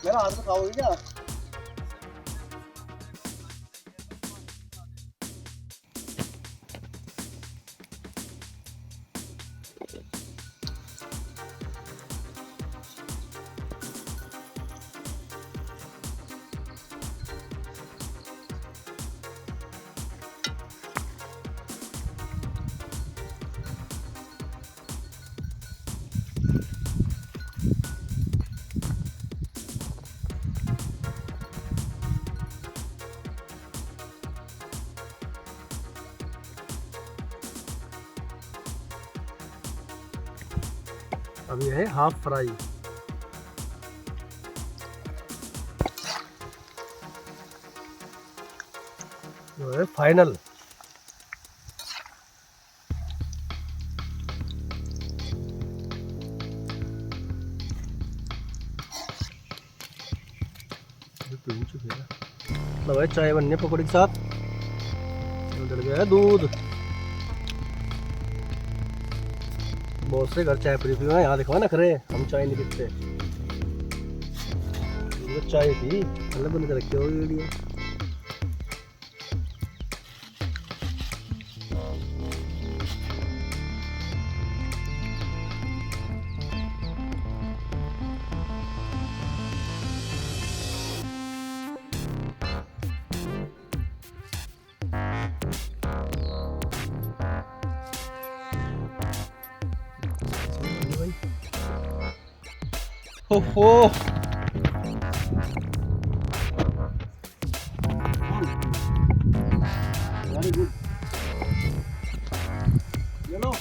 मेरा हाथ में खाओगे क्या? अब ये है हाफ फ्राई। जो है फाइनल। मतलब भाई चाय बननी है पकौड़ी के साथ। डल गया है दूध। बहुत से घर चाय पी पी है, यहाँ देखो ना खरे हम चाय नहीं पीते। चाय थी अलग बन के रखी होगी वीडियो। हो वेरी गुड। ये लो